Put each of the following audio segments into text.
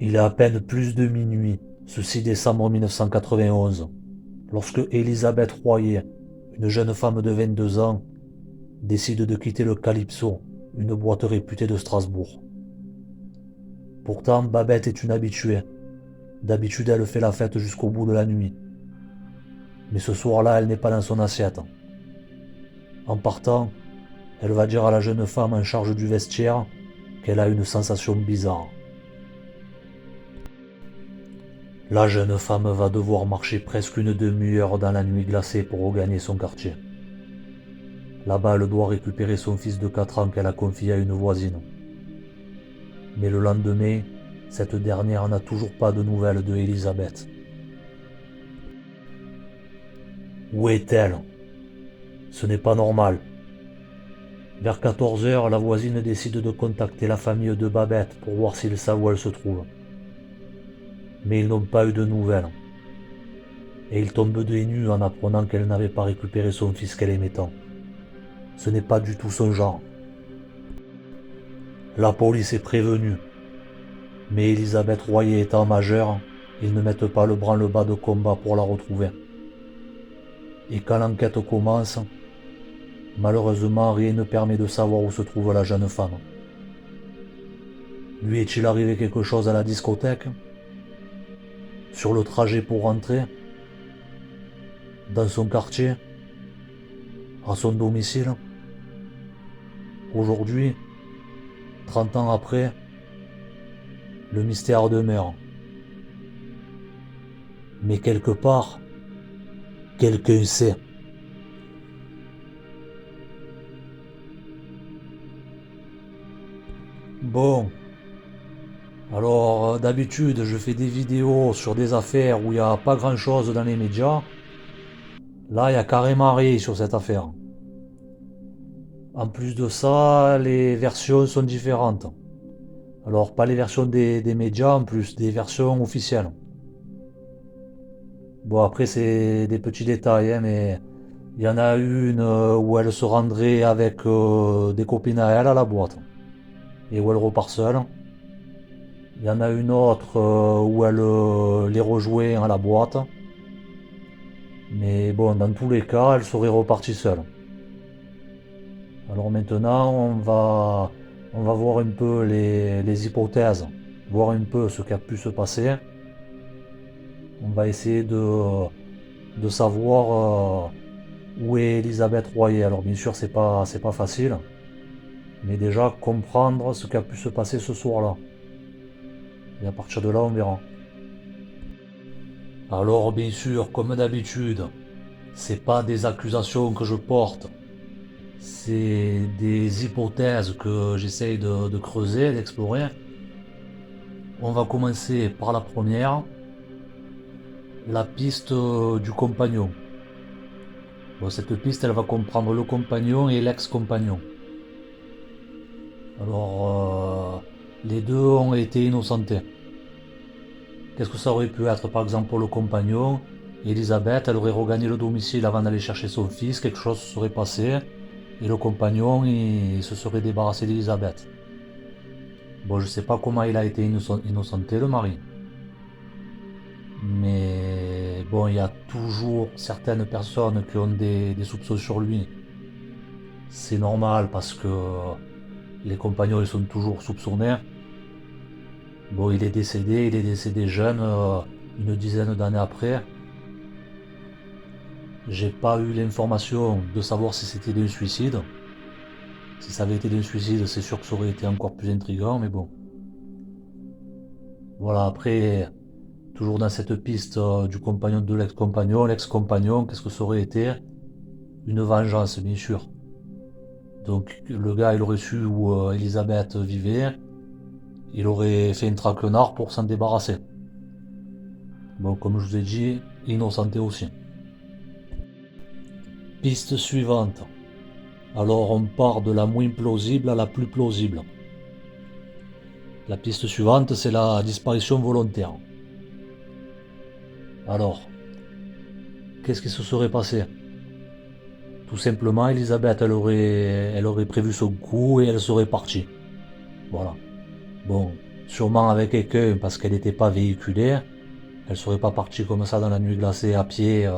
Il est à peine plus de minuit, ce 6 décembre 1991, lorsque Elisabeth Royer, une jeune femme de 22 ans, décide de quitter le Calypso, une boîte réputée de Strasbourg. Pourtant, Babette est une habituée. D'habitude, elle fait la fête jusqu'au bout de la nuit. Mais ce soir-là, elle n'est pas dans son assiette. En partant, elle va dire à la jeune femme en charge du vestiaire qu'elle a une sensation bizarre. La jeune femme va devoir marcher presque une demi-heure dans la nuit glacée pour regagner son quartier. Là-bas, elle doit récupérer son fils de 4 ans qu'elle a confié à une voisine. Mais le lendemain, cette dernière n'a toujours pas de nouvelles de Elisabeth. Où est-elle? Ce n'est pas normal. Vers 14 heures, la voisine décide de contacter la famille de Babette pour voir s'ils savent où elle se trouve. Mais ils n'ont pas eu de nouvelles. Et ils tombent des nues en apprenant qu'elle n'avait pas récupéré son fils qu'elle aimait tant. Ce n'est pas du tout son genre. La police est prévenue. Mais Elisabeth Royer étant majeure, ils ne mettent pas le branle-bas de combat pour la retrouver. Et quand l'enquête commence, malheureusement rien ne permet de savoir où se trouve la jeune femme. Lui est-il arrivé quelque chose à la discothèque? Sur le trajet pour rentrer? Dans son quartier? À son domicile? Aujourd'hui, 30 ans après, le mystère demeure. Mais quelque part, quelqu'un sait. Bon, alors d'habitude je fais des vidéos sur des affaires où il n'y a pas grand chose dans les médias. Là il y a carrément rien sur cette affaire. En plus de ça, les versions sont différentes. Alors pas les versions des médias en plus, des versions officielles. Bon après c'est des petits détails, hein, mais il y en a une où elle se rendrait avec des copines à elle à la boîte. Et où elle repart seule. Il y en a une autre où elle les rejoint à la boîte. Mais bon, dans tous les cas, elle serait repartie seule. Alors maintenant, on va voir un peu les hypothèses, voir un peu ce qui a pu se passer. On va essayer de savoir où est Elisabeth Royer. Alors bien sûr, c'est pas facile, mais déjà comprendre ce qui a pu se passer ce soir-là. Et à partir de là, on verra. Alors bien sûr, comme d'habitude, c'est pas des accusations que je porte, c'est des hypothèses que j'essaye de creuser, d'explorer. On va commencer par la première, la piste du compagnon. Bon, cette piste, elle va comprendre le compagnon et l'ex-compagnon. Alors, les deux ont été innocentés. Qu'est-ce que ça aurait pu être, par exemple, pour le compagnon? Elisabeth, elle aurait regagné le domicile avant d'aller chercher son fils, quelque chose se serait passé, et le compagnon, il se serait débarrassé d'Elisabeth. Bon, je sais pas comment il a été innocenté, le mari. Mais bon, il y a toujours certaines personnes qui ont des soupçons sur lui. C'est normal parce que les compagnons, ils sont toujours soupçonnés. Bon, il est décédé jeune, une dizaine d'années après. J'ai pas eu l'information de savoir si c'était d'un suicide. Si ça avait été d'un suicide, c'est sûr que ça aurait été encore plus intriguant, mais bon. Voilà, après, toujours dans cette piste du compagnon de l'ex-compagnon, qu'est-ce que ça aurait été? Une vengeance, bien sûr. Donc le gars, il aurait su où Elisabeth vivait, il aurait fait une traquenard pour s'en débarrasser. Bon, comme je vous ai dit, innocenté aussi. Piste suivante. Alors on part de la moins plausible à la plus plausible. La piste suivante, c'est la disparition volontaire. Alors, qu'est-ce qui se serait passé? Tout simplement, Elisabeth, elle aurait prévu son coup et elle serait partie. Voilà. Bon, sûrement avec quelqu'un parce qu'elle n'était pas véhiculée. Elle serait pas partie comme ça dans la nuit glacée à pied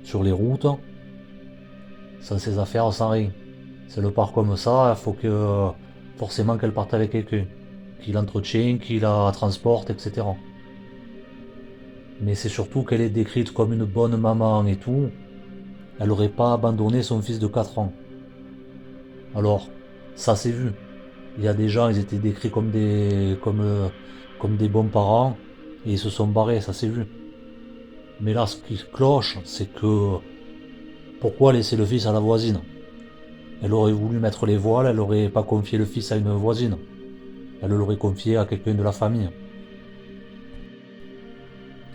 sur les routes, sans ses affaires, sans rien. Si elle part comme ça, il faut que forcément qu'elle parte avec quelqu'un, qui l'entretient, qui la transporte, etc. Mais c'est surtout qu'elle est décrite comme une bonne maman et tout. Elle n'aurait pas abandonné son fils de 4 ans. Alors, ça s'est vu. Il y a des gens, ils étaient décrits comme des bons parents, et ils se sont barrés, ça s'est vu. Mais là, ce qui cloche, c'est que pourquoi laisser le fils à la voisine? Elle aurait voulu mettre les voiles, elle n'aurait pas confié le fils à une voisine. Elle l'aurait confié à quelqu'un de la famille.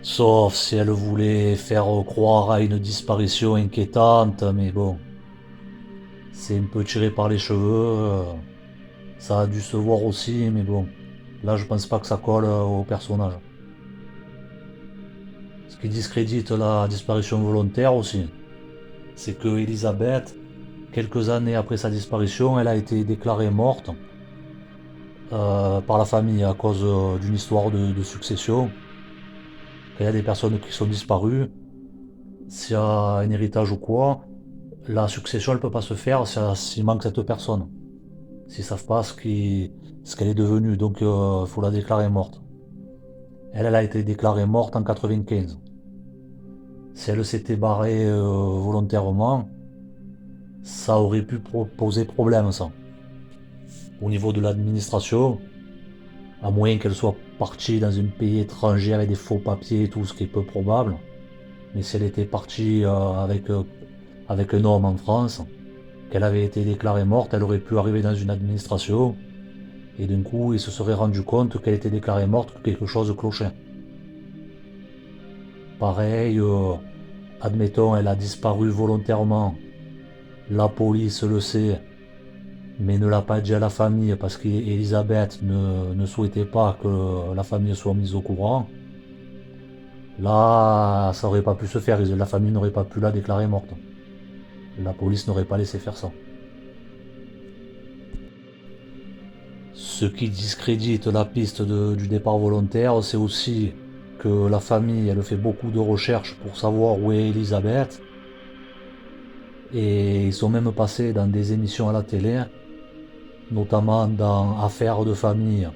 Sauf si elle voulait faire croire à une disparition inquiétante, mais bon, c'est un peu tiré par les cheveux. Ça a dû se voir aussi, mais bon, là je pense pas que ça colle au personnage. Ce qui discrédite la disparition volontaire aussi, c'est que Elisabeth, quelques années après sa disparition, elle a été déclarée morte par la famille à cause d'une histoire de succession. Quand il y a des personnes qui sont disparues, s'il y a un héritage ou quoi, la succession elle peut pas se faire s'il manque cette personne. S'ils savent pas ce qu'elle est devenue, donc il faut la déclarer morte. Elle a été déclarée morte en 95. Si elle s'était barrée volontairement, ça aurait pu poser problème ça. Au niveau de l'administration, à moins qu'elle soit partie dans un pays étranger avec des faux papiers et tout, ce qui est peu probable. Mais si elle était partie avec un homme en France, qu'elle avait été déclarée morte, elle aurait pu arriver dans une administration, et d'un coup, il se serait rendu compte qu'elle était déclarée morte, que quelque chose clochait. Pareil, admettons, elle a disparu volontairement, la police le sait, mais ne l'a pas dit à la famille parce qu'Elisabeth ne souhaitait pas que la famille soit mise au courant. Là, ça aurait pas pu se faire, la famille n'aurait pas pu la déclarer morte. La police n'aurait pas laissé faire ça. Ce qui discrédite la piste du départ volontaire, c'est aussi que la famille, elle fait beaucoup de recherches pour savoir où est Elisabeth. Et ils sont même passés dans des émissions à la télé, notamment dans Affaires de famille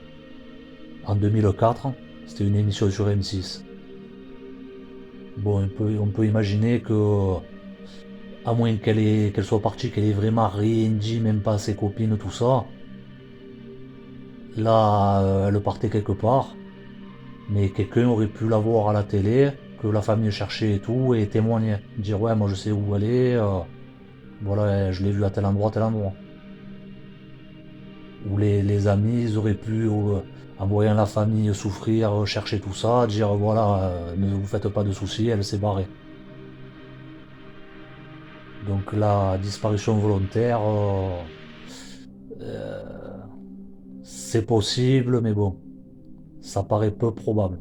en 2004. C'était une émission sur M6. Bon, on peut imaginer que, à moins qu'elle soit partie, qu'elle ait vraiment rien dit, même pas à ses copines, tout ça. Là, elle partait quelque part, mais quelqu'un aurait pu la voir à la télé, que la famille cherchait et tout, et témoigner. Dire ouais, moi je sais où elle est, voilà, je l'ai vue à tel endroit, tel endroit. Ou les amis, ils auraient pu, en voyant la famille souffrir, chercher tout ça, dire voilà, ne vous faites pas de soucis, elle s'est barrée. Donc la disparition volontaire, c'est possible, mais bon, ça paraît peu probable.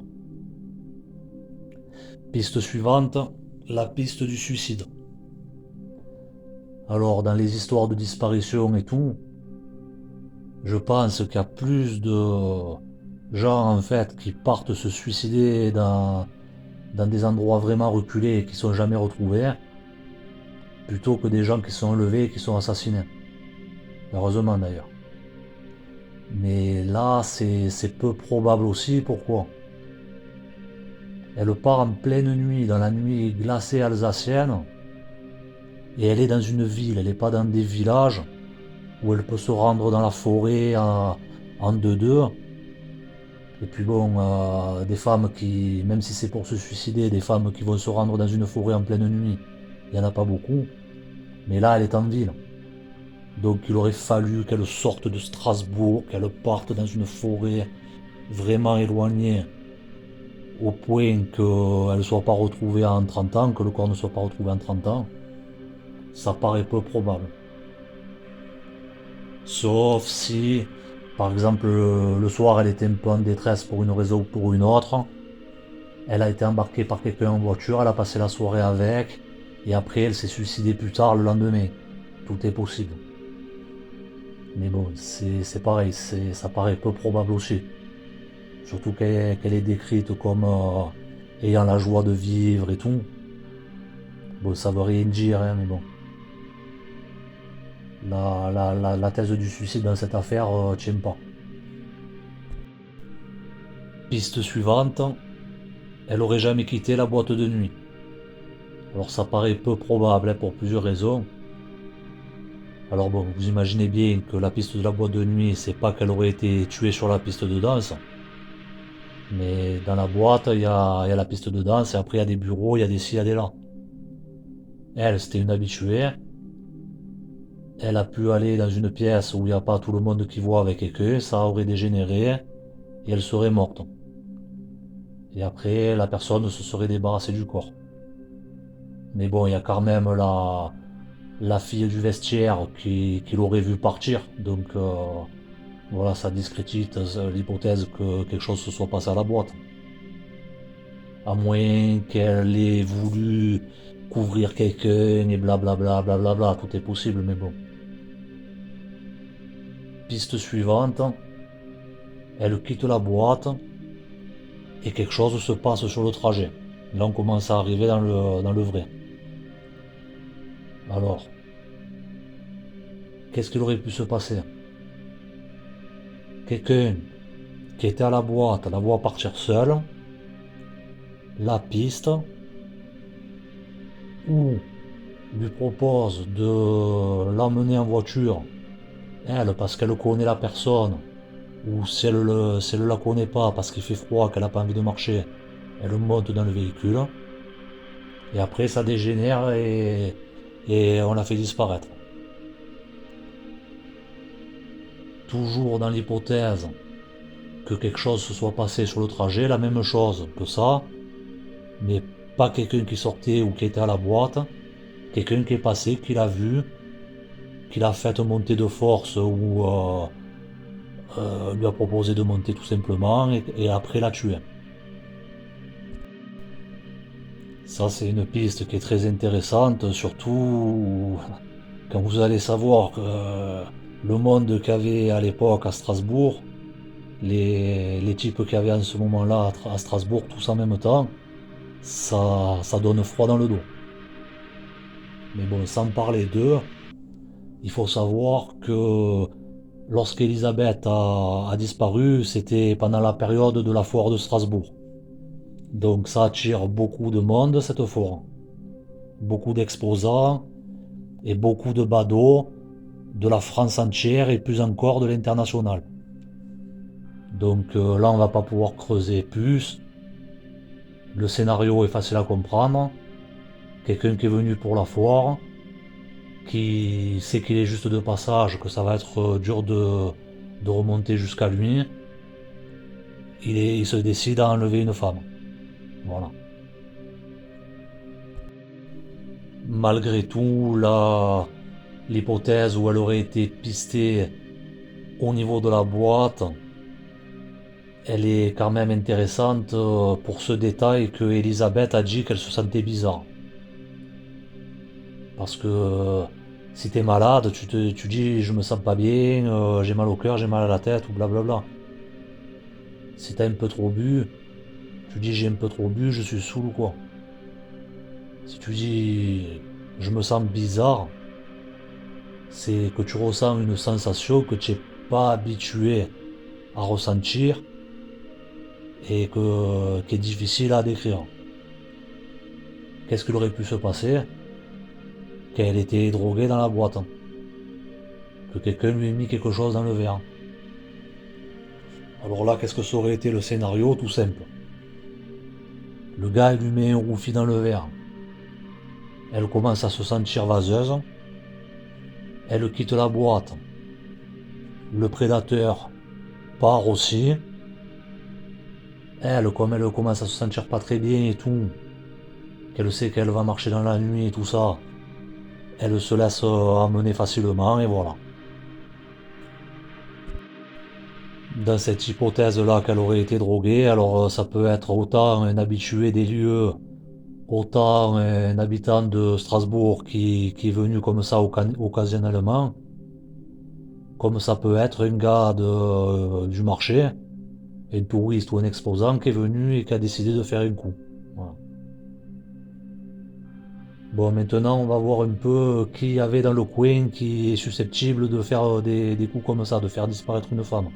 Piste suivante, la piste du suicide. Alors dans les histoires de disparition et tout, je pense qu'il y a plus de gens en fait qui partent se suicider dans des endroits vraiment reculés et qui sont jamais retrouvés, plutôt que des gens qui sont enlevés et qui sont assassinés. Heureusement d'ailleurs. Mais là, c'est peu probable aussi. Pourquoi? Elle part en pleine nuit, dans la nuit glacée alsacienne, et elle est dans une ville, elle n'est pas dans des villages où elle peut se rendre dans la forêt en deux-deux. Et puis bon, des femmes qui, même si c'est pour se suicider, des femmes qui vont se rendre dans une forêt en pleine nuit, il n'y en a pas beaucoup. Mais là, elle est en ville. Donc il aurait fallu qu'elle sorte de Strasbourg, qu'elle parte dans une forêt vraiment éloignée, au point qu'elle ne soit pas retrouvée en 30 ans, que le corps ne soit pas retrouvé en 30 ans. Ça paraît peu probable. Sauf si, par exemple, le soir, elle était un peu en détresse pour une raison ou pour une autre. Elle a été embarquée par quelqu'un en voiture, elle a passé la soirée avec, et après elle s'est suicidée plus tard le lendemain. Tout est possible. Mais bon, c'est pareil, ça paraît peu probable aussi. Surtout qu'elle est décrite comme ayant la joie de vivre et tout. Bon, ça veut rien dire, hein, mais bon. La thèse du suicide dans cette affaire tient pas. Piste suivante, elle aurait jamais quitté la boîte de nuit. Alors ça paraît peu probable, hein, pour plusieurs raisons. Alors bon, vous imaginez bien que la piste de la boîte de nuit, c'est pas qu'elle aurait été tuée sur la piste de danse. Mais dans la boîte, il y a la piste de danse, et après il y a des bureaux, il y a des ci, il y a des là. Elle, c'était une habituée. Elle a pu aller dans une pièce où il n'y a pas tout le monde qui voit avec quelqu'un, ça aurait dégénéré, et elle serait morte. Et après, la personne se serait débarrassée du corps. Mais bon, il y a quand même la fille du vestiaire qui l'aurait vu partir, donc voilà, ça discrédite l'hypothèse que quelque chose se soit passé à la boîte. À moins qu'elle ait voulu couvrir quelqu'un et blablabla, blablabla, tout est possible, mais bon. Piste suivante, elle quitte la boîte et quelque chose se passe sur le trajet. Là, on commence à arriver dans le vrai. Alors, qu'est-ce qu'il aurait pu se passer? Quelqu'un qui était à la boîte la voit partir seul, la piste, ou lui propose de l'emmener en voiture, elle, parce qu'elle connaît la personne, ou si elle ne la connaît pas parce qu'il fait froid, qu'elle n'a pas envie de marcher, elle monte dans le véhicule, et après ça dégénère et on la fait disparaître. Toujours dans l'hypothèse que quelque chose se soit passé sur le trajet, la même chose que ça, mais pas quelqu'un qui sortait ou qui était à la boîte, quelqu'un qui est passé, qui l'a vu, qui l'a fait monter de force ou lui a proposé de monter tout simplement et après l'a tué. Ça, c'est une piste qui est très intéressante, surtout quand vous allez savoir que le monde qu'il y avait à l'époque à Strasbourg, les types qu'il y avait en ce moment-là à Strasbourg, tous en même temps, ça donne froid dans le dos. Mais bon, sans parler d'eux, il faut savoir que lorsqu'Elisabeth a disparu, c'était pendant la période de la foire de Strasbourg. Donc ça attire beaucoup de monde, cette foire. Beaucoup d'exposants et beaucoup de badauds de la France entière et plus encore de l'international. Donc là, on va pas pouvoir creuser plus. Le scénario est facile à comprendre. Quelqu'un qui est venu pour la foire, qui sait qu'il est juste de passage, que ça va être dur de remonter jusqu'à lui, il se décide à enlever une femme. Voilà. Malgré tout, l'hypothèse où elle aurait été pistée au niveau de la boîte, elle est quand même intéressante pour ce détail que Elisabeth a dit qu'elle se sentait bizarre. Parce que si t'es malade, tu dis je me sens pas bien, j'ai mal au cœur, j'ai mal à la tête ou blablabla. Si t'as un peu trop bu, tu dis j'ai un peu trop bu, je suis saoul ou quoi. Si tu dis je me sens bizarre, c'est que tu ressens une sensation que tu n'es pas habitué à ressentir et qui est difficile à décrire. Qu'est-ce qu'il aurait pu se passer? Qu'elle était droguée dans la boîte. Que quelqu'un lui ait mis quelque chose dans le verre. Alors là, qu'est-ce que ça aurait été le scénario? Tout simple. Le gars, il lui met un roufie dans le verre. Elle commence à se sentir vaseuse. Elle quitte la boîte. Le prédateur part aussi. Elle, comme elle commence à se sentir pas très bien et tout, qu'elle sait qu'elle va marcher dans la nuit et tout ça, elle se laisse amener facilement et voilà. Dans cette hypothèse-là qu'elle aurait été droguée, alors ça peut être autant un habitué des lieux, autant un habitant de Strasbourg qui est venu comme ça occasionnellement, comme ça peut être un gars du marché Un touriste ou un exposant qui est venu et qui a décidé de faire un coup. Voilà. Bon, maintenant, on va voir un peu qui y avait dans le coin qui est susceptible de faire des coups comme ça, de faire disparaître une femme.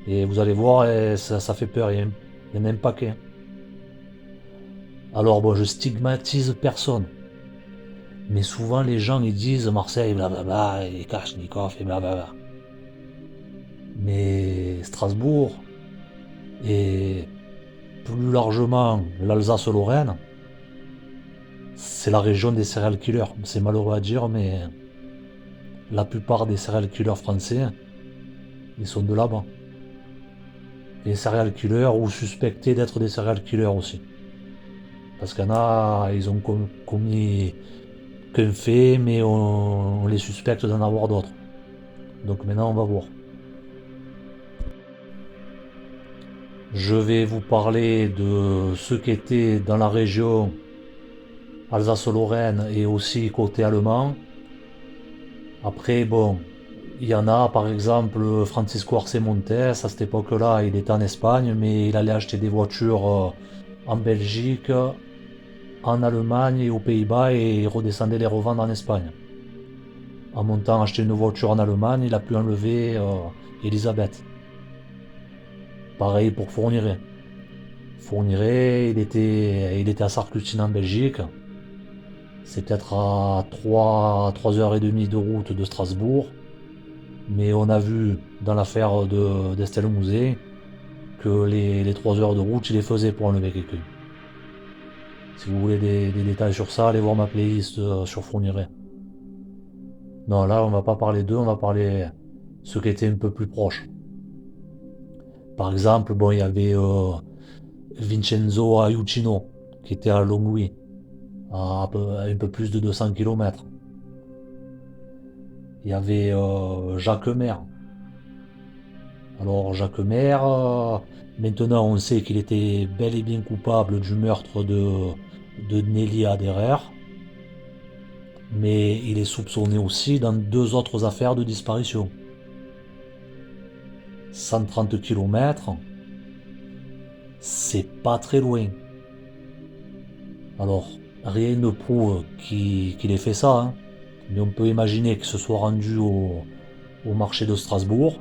Et vous allez voir, ça fait peur, il y en a un paquet. Alors bon, je stigmatise personne. Mais souvent, les gens, ils disent Marseille, blablabla, et Kalachnikov, et blablabla. Mais Strasbourg, et plus largement l'Alsace-Lorraine, c'est la région des serial killers. C'est malheureux à dire, mais la plupart des serial killers français, ils sont de là-bas. Des serial killers ou suspectés d'être des serial killers aussi. Parce qu'il y en a, ils ont commis qu'un fait, mais on les suspecte d'en avoir d'autres. Donc maintenant, on va voir. Je vais vous parler de ceux qui étaient dans la région Alsace-Lorraine et aussi côté allemand. Après, bon, il y en a, par exemple, Francisco Arce Montes, à cette époque-là, il était en Espagne, mais il allait acheter des voitures en Belgique, en Allemagne et aux Pays-Bas et il redescendait les revendre en Espagne. En montant acheter une voiture en Allemagne, il a pu enlever Elisabeth. Pareil pour Fourniret. Fourniret, il était à Sarclutine en Belgique. C'est peut-être à 3 heures et demie de route de Strasbourg. Mais on a vu dans l'affaire d'Estelle Mouzet que les 3 heures de route, il les faisait pour enlever quelqu'un. Si vous voulez des détails sur ça, allez voir ma playlist sur Fourniret. Non, là, on va pas parler d'eux, on va parler ceux qui étaient un peu plus proches. Par exemple, bon, il y avait Vincenzo Aiuccino, qui était à Longwy, à un peu plus de 200 km. Il y avait Jacques Maire. Alors Jacques Maire, maintenant on sait qu'il était bel et bien coupable du meurtre de Nelly Aderer, mais il est soupçonné aussi dans deux autres affaires de disparition. 130 km, c'est pas très loin. Alors, rien ne prouve qu'il ait fait ça, hein, mais on peut imaginer qu'il se soit rendu au marché de Strasbourg.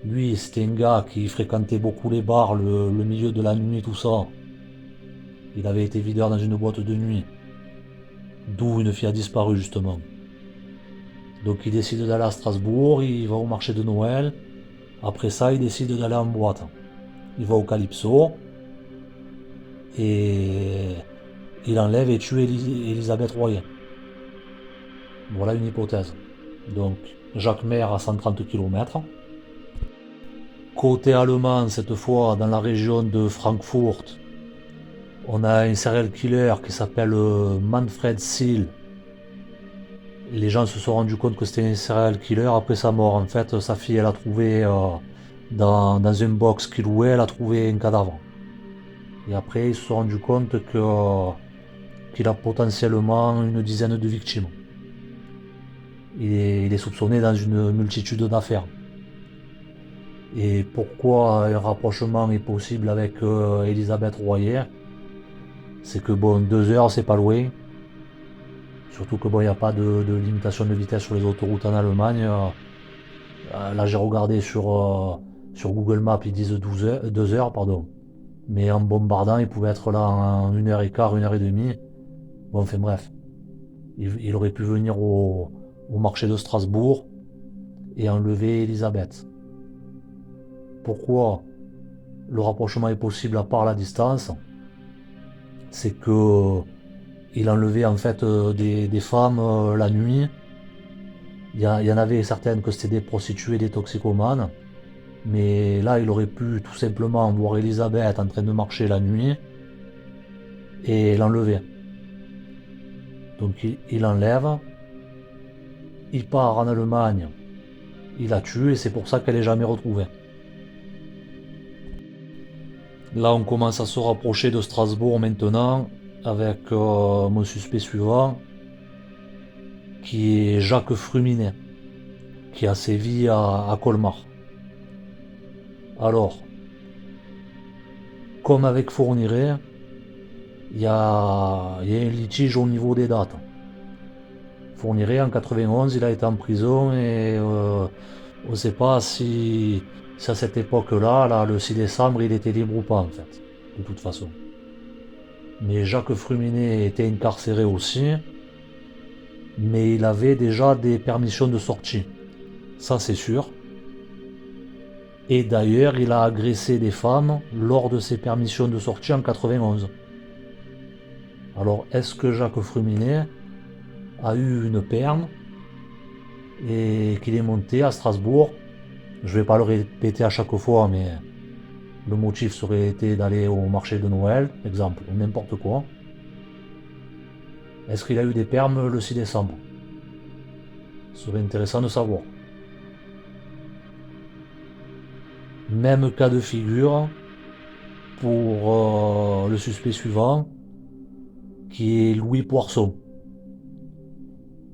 Lui, c'était un gars qui fréquentait beaucoup les bars, le milieu de la nuit, tout ça. Il avait été videur dans une boîte de nuit, d'où une fille a disparu justement. Donc il décide d'aller à Strasbourg, il va au marché de Noël. Après ça, il décide d'aller en boîte. Il va au Calypso et il enlève et tue Elisabeth Royer. Voilà une hypothèse. Donc Jacques Maire à 130 km. Côté allemand, cette fois dans la région de Francfort, on a un serial killer qui s'appelle Manfred Seal. Les gens se sont rendus compte que c'était un serial killer après sa mort. En fait, sa fille, elle a trouvé dans une box qu'il louait, elle a trouvé un cadavre. Et après, ils se sont rendus compte qu'il a potentiellement une dizaine de victimes. Il est soupçonné dans une multitude d'affaires. Et pourquoi un rapprochement est possible avec Elisabeth Royer? C'est que bon, 2 heures, c'est pas loin. Surtout que bon, il n'y a pas de limitation de vitesse sur les autoroutes en Allemagne. Là, j'ai regardé sur Google Maps, ils disent 2 heures, pardon. Mais en bombardant, il pouvait être là en 1 heure et quart, 1 heure et demie. Bon, enfin bref. Il aurait pu venir au marché de Strasbourg et enlever Elisabeth. Pourquoi le rapprochement est possible à part la distance? C'est que il enlevait en fait des femmes la nuit. Il y en avait certaines que c'était des prostituées, des toxicomanes. Mais là, il aurait pu tout simplement voir Elisabeth en train de marcher la nuit et l'enlever. Donc il enlève, il part en Allemagne, il la tue et c'est pour ça qu'elle n'est jamais retrouvée. Là, on commence à se rapprocher de Strasbourg maintenant avec mon suspect suivant qui est Jacques Fruminet, qui a sévi à Colmar. Alors, comme avec Fourniret, il y a un litige au niveau des dates. Fourniret, en 91, il a été en prison et on ne sait pas si à cette époque-là, là, le 6 décembre, il était libre ou pas, en fait, de toute façon. Mais Jacques Fruminet était incarcéré aussi, mais il avait déjà des permissions de sortie. Ça, c'est sûr. Et d'ailleurs, il a agressé des femmes lors de ses permissions de sortie en 91. Alors, est-ce que Jacques Fruminet a eu une perme et qu'il est monté à Strasbourg? Je vais pas le répéter à chaque fois, mais le motif serait été d'aller au marché de Noël, exemple, ou n'importe quoi. Est-ce qu'il a eu des permes le 6 décembre? Ce serait intéressant de savoir. Même cas de figure pour le suspect suivant, qui est Louis Poisson.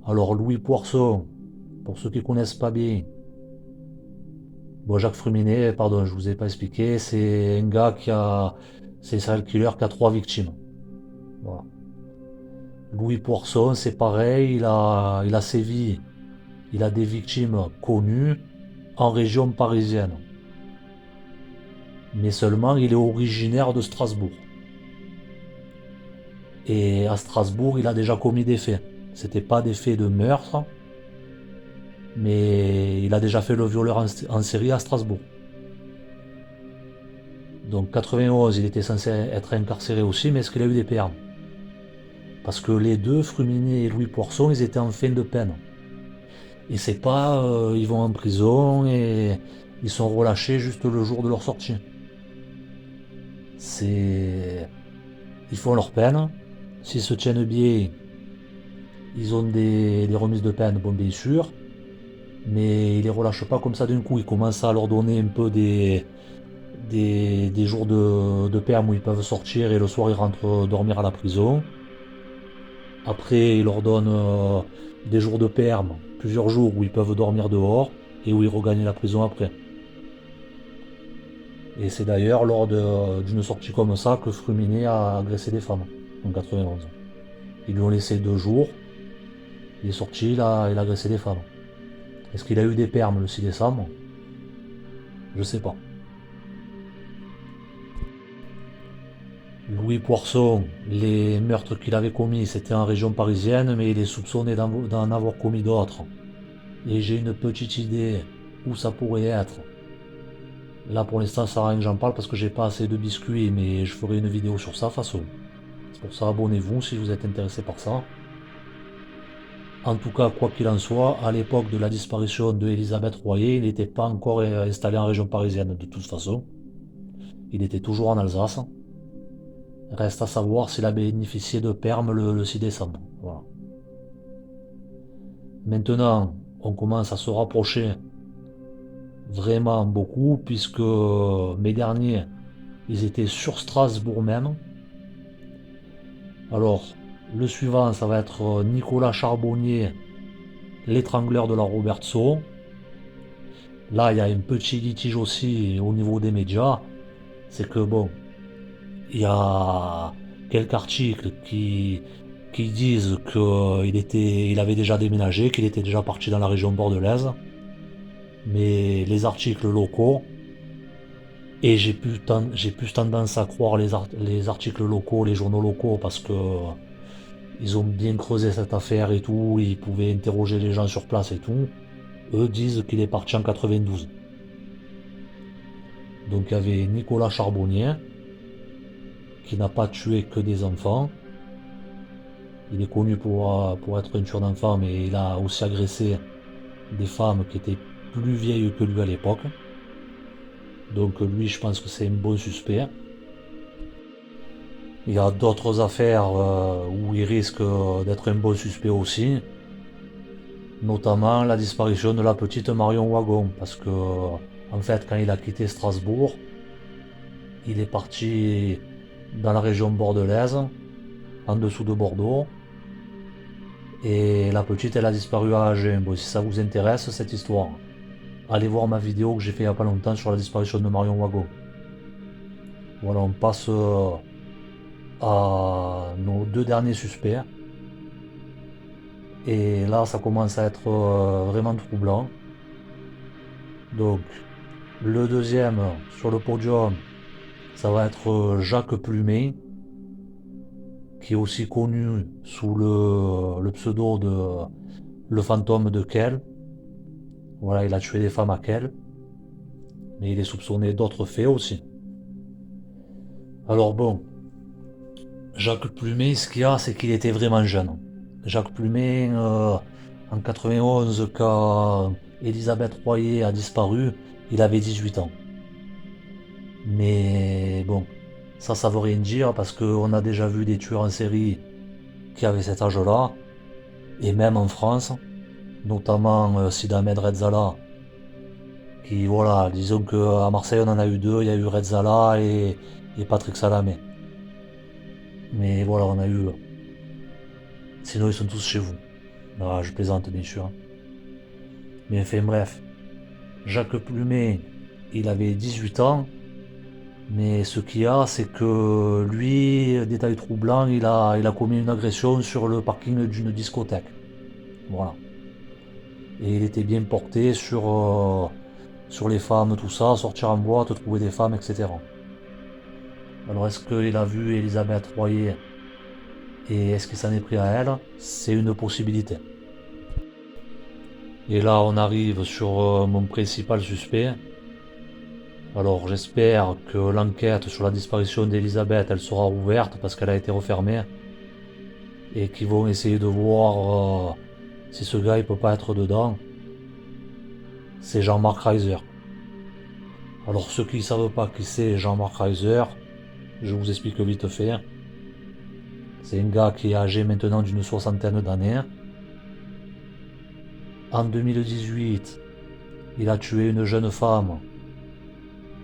Alors Louis Poisson, pour ceux qui ne connaissent pas bien, bon, Jacques Fruminet, pardon, je vous ai pas expliqué, c'est un gars c'est un serial killer qui a 3 victimes. Voilà. Louis Poisson, c'est pareil, il a sévi, il a des victimes connues en région parisienne. Mais seulement, il est originaire de Strasbourg. Et à Strasbourg, il a déjà commis des faits. C'était pas des faits de meurtre, mais il a déjà fait le violeur en série à Strasbourg. Donc 91, il était censé être incarcéré aussi, mais est-ce qu'il a eu des permes? Parce que les deux, Fruminet et Louis Poisson, ils étaient en fin de peine. Et c'est pas, ils vont en prison et ils sont relâchés juste le jour de leur sortie. C'est, ils font leur peine. S'ils se tiennent bien, ils ont des remises de peine, bon bien sûr. Mais ils les relâchent pas comme ça d'un coup. Ils commencent à leur donner un peu des jours de perme où ils peuvent sortir et le soir ils rentrent dormir à la prison. Après, ils leur donnent des jours de perme, plusieurs jours où ils peuvent dormir dehors et où ils regagnent la prison après. Et c'est d'ailleurs lors d'une sortie comme ça que Fruminet a agressé des femmes en 91. Ils lui ont laissé 2 jours, il est sorti, il a agressé des femmes. Est-ce qu'il a eu des permes le 6 décembre? Je sais pas. Louis Poisson, les meurtres qu'il avait commis, c'était en région parisienne, mais il est soupçonné d'en avoir commis d'autres. Et j'ai une petite idée où ça pourrait être. Là pour l'instant ça sert à rien que j'en parle parce que j'ai pas assez de biscuits, mais je ferai une vidéo sur ça façon. C'est pour ça abonnez-vous si vous êtes intéressé par ça. En tout cas, quoi qu'il en soit, à l'époque de la disparition de Elisabeth Royer, il n'était pas encore installé en région parisienne de toute façon. Il était toujours en Alsace. Reste à savoir s'il a bénéficié de permes le 6 décembre. Voilà. Maintenant, on commence à se rapprocher vraiment beaucoup puisque mes derniers, ils étaient sur Strasbourg même. Alors, le suivant, ça va être Nicolas Charbonnier, l'étrangleur de la Robertso. Là, il y a un petit litige aussi au niveau des médias. C'est que bon, il y a quelques articles qui disent il avait déjà déménagé, qu'il était déjà parti dans la région bordelaise. Mais les articles locaux, et j'ai plus tendance à croire les articles locaux, les journaux locaux, parce que ils ont bien creusé cette affaire et tout, ils pouvaient interroger les gens sur place et tout. Eux disent qu'il est parti en 92. Donc il y avait Nicolas Charbonnier, qui n'a pas tué que des enfants. Il est connu pour être un tueur d'enfants, mais il a aussi agressé des femmes qui étaient plus vieilles que lui à l'époque. Donc lui, je pense que c'est un bon suspect. Il y a d'autres affaires où il risque d'être un bon suspect aussi, notamment la disparition de la petite Marion Wagon, parce que en fait, quand il a quitté Strasbourg, il est parti dans la région bordelaise, en dessous de Bordeaux, et la petite, elle a disparu à Agen. Bon, si ça vous intéresse, cette histoire, allez voir ma vidéo que j'ai fait il n'y a pas longtemps sur la disparition de Marion Wagon. Voilà, on passe à nos deux derniers suspects. Et là, ça commence à être vraiment troublant. Donc, le deuxième sur le podium, ça va être Jacques Plumet, qui est aussi connu sous le pseudo de le fantôme de Kell. Voilà, il a tué des femmes à Kell, mais il est soupçonné d'autres faits aussi. Alors bon, Jacques Plumet, ce qu'il y a, c'est qu'il était vraiment jeune. Jacques Plumet, en 91, quand Elisabeth Royer a disparu, il avait 18 ans. Mais bon, ça veut rien dire parce qu'on a déjà vu des tueurs en série qui avaient cet âge-là, et même en France, notamment Sid Ahmed Redzala, qui voilà, disons qu'à Marseille on en a eu deux, il y a eu Redzala et Patrick Salamé. Mais voilà, on a eu... Sinon ils sont tous chez vous. Non, je plaisante bien sûr. Mais enfin bref, Jacques Plumet, il avait 18 ans, mais ce qu'il y a, c'est que lui, détail troublant, il a commis une agression sur le parking d'une discothèque. Voilà. Et il était bien porté sur les femmes, tout ça, sortir en boîte, trouver des femmes, etc. Alors est-ce qu'il a vu Elisabeth Royer et est-ce qu'il s'en est pris à elle? C'est une possibilité. Et là on arrive sur mon principal suspect. Alors j'espère que l'enquête sur la disparition d'Elisabeth elle sera ouverte parce qu'elle a été refermée et qu'ils vont essayer de voir si ce gars il peut pas être dedans. C'est Jean-Marc Reiser. Alors ceux qui ne savent pas qui c'est Jean-Marc Reiser, je vous explique vite fait. C'est un gars qui est âgé maintenant d'une soixantaine d'années. En 2018, il a tué une jeune femme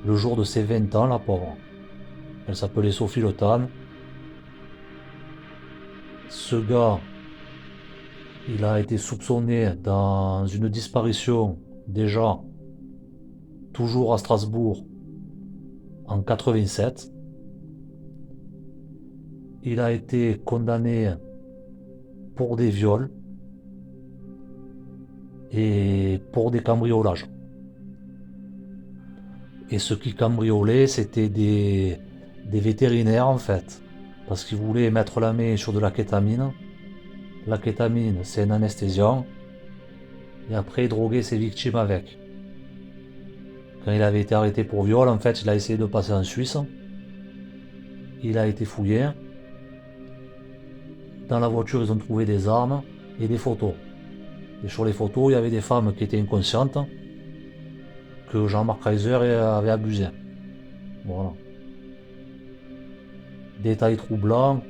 le jour de ses 20 ans, la pauvre. Elle s'appelait Sophie Le Tan. Ce gars, il a été soupçonné dans une disparition déjà toujours à Strasbourg en 87. Il a été condamné pour des viols et pour des cambriolages. Et ce qui cambriolait, c'était des vétérinaires en fait, parce qu'ils voulaient mettre la main sur de la kétamine. La kétamine, c'est un anesthésiant, et après il droguait ses victimes avec. Quand il avait été arrêté pour viol, en fait, il a essayé de passer en Suisse. Il a été fouillé. Dans la voiture, ils ont trouvé des armes et des photos. Et sur les photos, il y avait des femmes qui étaient inconscientes, que Jean-Marc Reiser avait abusé. Voilà. Détail troublant,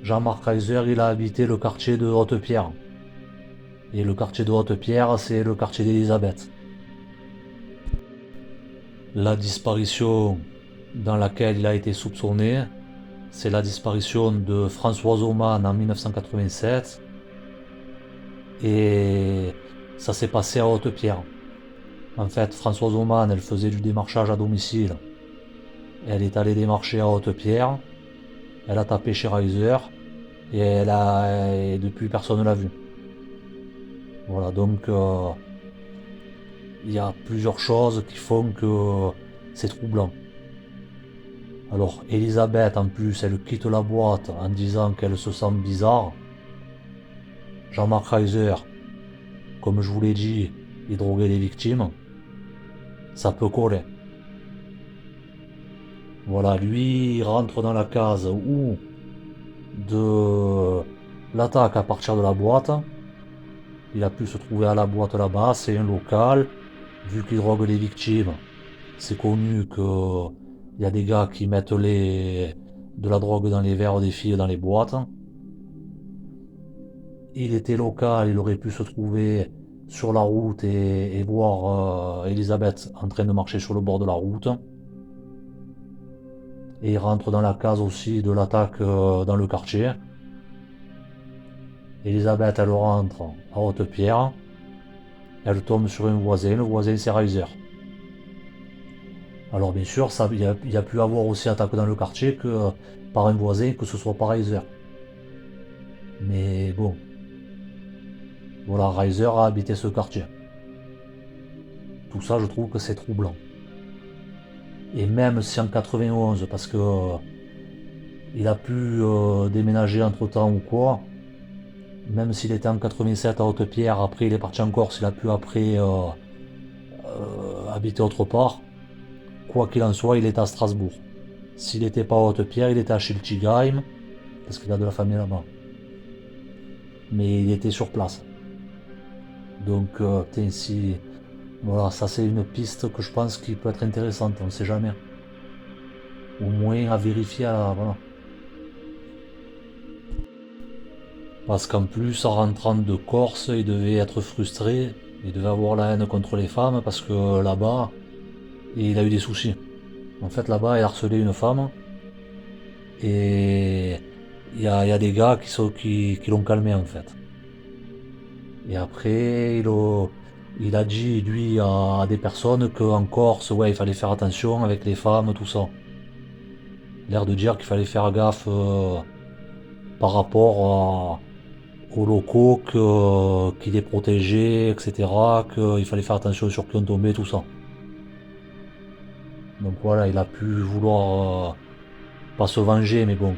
Jean-Marc Reiser, il a habité le quartier de Haute-Pierre. Et le quartier de Haute-Pierre, c'est le quartier d'Elisabeth. La disparition dans laquelle il a été soupçonné, c'est la disparition de Françoise Aumann en 1987. Et ça s'est passé à Haute-Pierre. En fait, Françoise Aumann, elle faisait du démarchage à domicile. Elle est allée démarcher à Haute-Pierre. Elle a tapé chez Reiser. Et depuis, personne ne l'a vue. Voilà, donc il y a plusieurs choses qui font que c'est troublant. Alors, Elisabeth, en plus, elle quitte la boîte en disant qu'elle se sent bizarre. Jean-Marc Reiser, comme je vous l'ai dit, il droguait les victimes. Ça peut coller. Voilà, lui, il rentre dans la case où de l'attaque à partir de la boîte. Il a pu se trouver à la boîte là-bas, c'est un local. Vu qu'il drogue les victimes, c'est connu que il y a des gars qui mettent de la drogue dans les verres des filles dans les boîtes. Il était local, il aurait pu se trouver sur la route et voir Elisabeth en train de marcher sur le bord de la route. Et il rentre dans la case aussi de l'attaque dans le quartier. Elisabeth, elle rentre à Haute-Pierre. Elle tombe sur un voisin, le voisin c'est Reiser. Alors bien sûr, il y a pu avoir aussi attaque dans le quartier que par un voisin, que ce soit par Reiser. Mais bon, voilà, Reiser a habité ce quartier. Tout ça, je trouve que c'est troublant. Et même si en 91, parce que il a pu déménager entre temps ou quoi, même s'il était en 87 à Haute-Pierre, après il est parti en Corse, il a pu après habiter autre part. Quoi qu'il en soit, il est à Strasbourg. S'il n'était pas à Haute-Pierre, il était à Schiltigheim, parce qu'il a de la famille là-bas. Mais il était sur place. Donc, si. Voilà, ça c'est une piste que je pense qui peut être intéressante, on ne sait jamais. Au moins à vérifier, voilà. Parce qu'en plus, en rentrant de Corse, il devait être frustré, il devait avoir la haine contre les femmes, parce que là-bas, il a eu des soucis. En fait, là-bas, il a harcelé une femme, et il y a des gars qui l'ont calmé, en fait. Et après, il a dit, lui, à des personnes qu'en Corse, ouais, il fallait faire attention avec les femmes, tout ça. L'air de dire qu'il fallait faire gaffe par rapport aux locaux, qu'il est protégé, etc. Qu'il fallait faire attention sur qui on tombait, tout ça. Donc voilà, il a pu vouloir pas se venger, mais bon,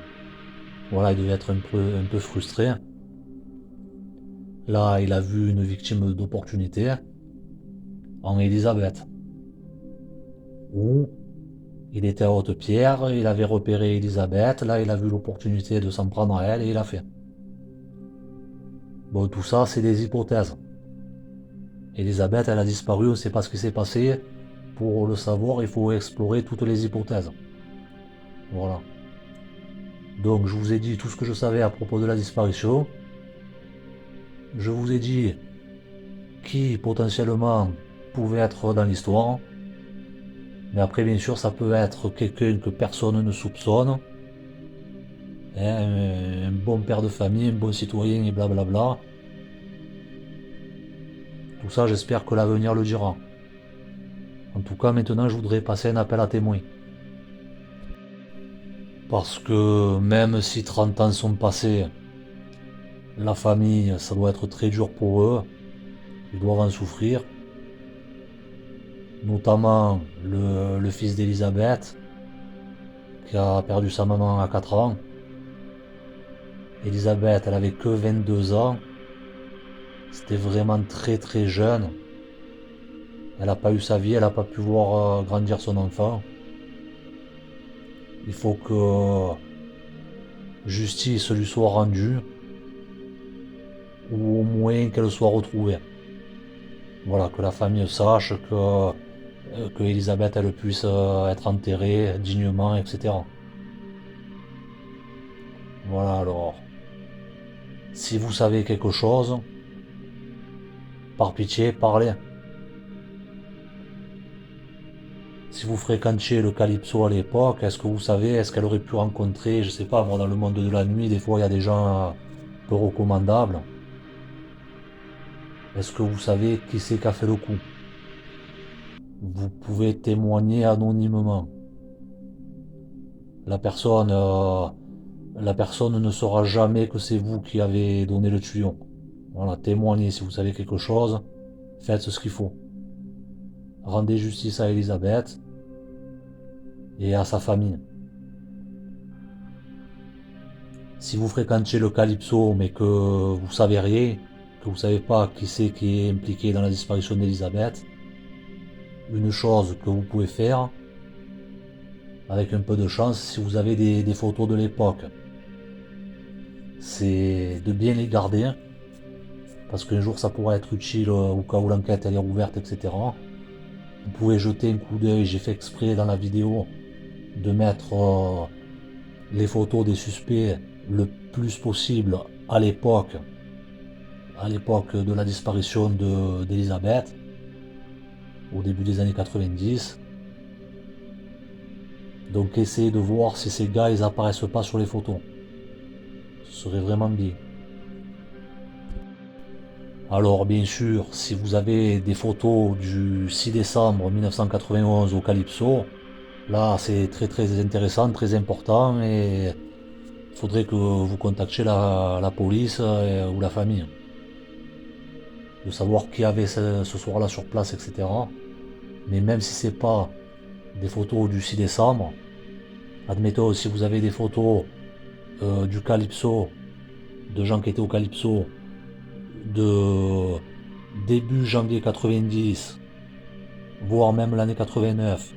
voilà, il devait être un peu frustré. Là, il a vu une victime d'opportunité en Elisabeth, où il était à Haute-Pierre, il avait repéré Elisabeth, là il a vu l'opportunité de s'en prendre à elle et il a fait. Bon, tout ça, c'est des hypothèses. Elisabeth, elle a disparu, on ne sait pas ce qui s'est passé. Pour le savoir, il faut explorer toutes les hypothèses. Voilà. Donc, je vous ai dit tout ce que je savais à propos de la disparition. Je vous ai dit qui potentiellement pouvait être dans l'histoire. Mais après, bien sûr, ça peut être quelqu'un que personne ne soupçonne. Un bon père de famille, un bon citoyen et blablabla. Tout ça, j'espère que l'avenir le dira. En tout cas, maintenant, je voudrais passer un appel à témoins. Parce que même si 30 ans sont passés, la famille, ça doit être très dur pour eux. Ils doivent en souffrir. Notamment le fils d'Elisabeth, qui a perdu sa maman à 4 ans. Elisabeth, elle avait que 22 ans. C'était vraiment très très jeune. Elle n'a pas eu sa vie, elle n'a pas pu voir grandir son enfant. Il faut que justice lui soit rendue, ou au moins qu'elle soit retrouvée. Voilà, que la famille sache que Elisabeth elle puisse être enterrée dignement, etc. Voilà, alors, si vous savez quelque chose, par pitié, parlez. Si vous fréquentiez le Calypso à l'époque, est-ce que vous savez, est-ce qu'elle aurait pu rencontrer, je sais pas, moi dans le monde de la nuit, des fois il y a des gens peu recommandables. Est-ce que vous savez qui c'est qui a fait le coup? Vous pouvez témoigner anonymement. La personne, euh, la personne ne saura jamais que c'est vous qui avez donné le tuyau. Voilà, témoignez si vous savez quelque chose, faites ce qu'il faut. Rendez justice à Elisabeth et à sa famille. Si vous fréquentez le Calypso mais que vous savez rien, que vous savez pas qui c'est qui est impliqué dans la disparition d'Elisabeth, une chose que vous pouvez faire, avec un peu de chance, si vous avez des photos de l'époque, c'est de bien les garder, parce qu'un jour ça pourra être utile au cas où l'enquête elle est rouverte, etc. Vous pouvez jeter un coup d'œil, j'ai fait exprès dans la vidéo de mettre les photos des suspects le plus possible à l'époque de la disparition d'Elisabeth, au début des années 90. Donc essayez de voir si ces gars ils apparaissent pas sur les photos. Ce serait vraiment bien. Alors bien sûr, si vous avez des photos du 6 décembre 1991 au Calypso, là c'est très intéressant, très important et il faudrait que vous contactiez la police ou la famille. De savoir qui avait ce soir-là sur place, etc. Mais même si c'est pas des photos du 6 décembre, admettons si vous avez des photos du Calypso, de gens qui étaient au Calypso, de début janvier 90, voire même l'année 89,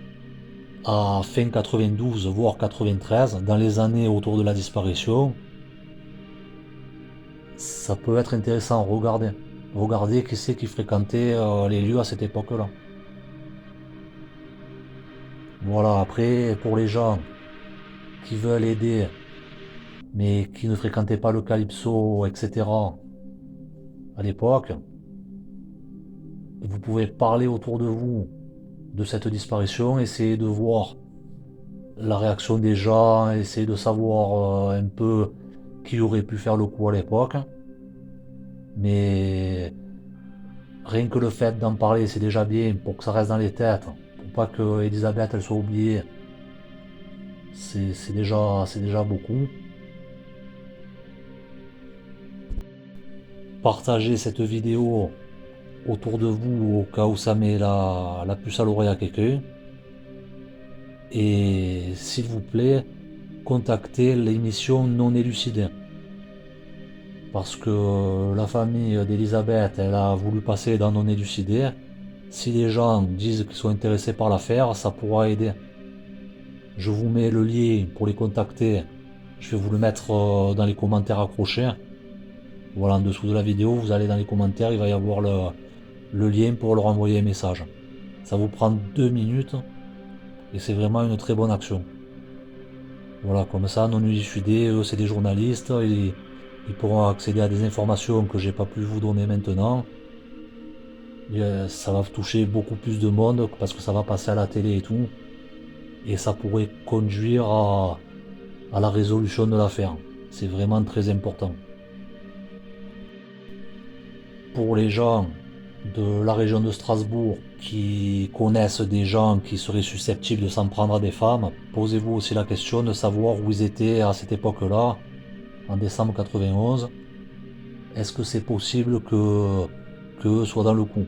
à fin 92, voire 93, dans les années autour de la disparition, ça peut être intéressant. Regardez. Regardez qui c'est qui fréquentait les lieux à cette époque-là. Voilà, après, pour les gens qui veulent aider, mais qui ne fréquentaient pas le Calypso, etc., à l'époque, vous pouvez parler autour de vous de cette disparition, essayer de voir la réaction des gens, essayer de savoir un peu qui aurait pu faire le coup à l'époque. Mais rien que le fait d'en parler, c'est déjà bien pour que ça reste dans les têtes, pour pas que Elisabeth elle soit oubliée. C'est déjà beaucoup. Partagez cette vidéo autour de vous au cas où ça met la puce à l'oreille à quelqu'un. Et s'il vous plaît, contactez l'émission Non élucidée. Parce que la famille d'Elisabeth, elle a voulu passer dans Non élucidé. Si les gens disent qu'ils sont intéressés par l'affaire, ça pourra aider. Je vous mets le lien pour les contacter. Je vais vous le mettre dans les commentaires accrochés. Voilà, en dessous de la vidéo, vous allez dans les commentaires, il va y avoir le lien pour leur envoyer un message. Ça vous prend 2 minutes et c'est vraiment une très bonne action. Voilà, comme ça, non élucidés, eux c'est des journalistes, ils pourront accéder à des informations que j'ai pas pu vous donner maintenant. Et, ça va toucher beaucoup plus de monde parce que ça va passer à la télé et tout. Et ça pourrait conduire à la résolution de l'affaire. C'est vraiment très important. Pour les gens de la région de Strasbourg qui connaissent des gens qui seraient susceptibles de s'en prendre à des femmes, posez-vous aussi la question de savoir où ils étaient à cette époque-là, en décembre 91. Est-ce que c'est possible que soient dans le coup?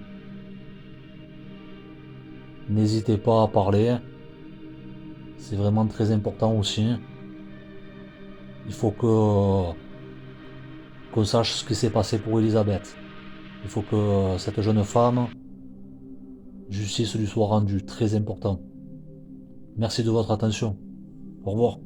N'hésitez pas à parler, c'est vraiment très important aussi. Il faut qu'on sache ce qui s'est passé pour Elisabeth. Il faut que cette jeune femme, justice lui soit rendue, très important. Merci de votre attention. Au revoir.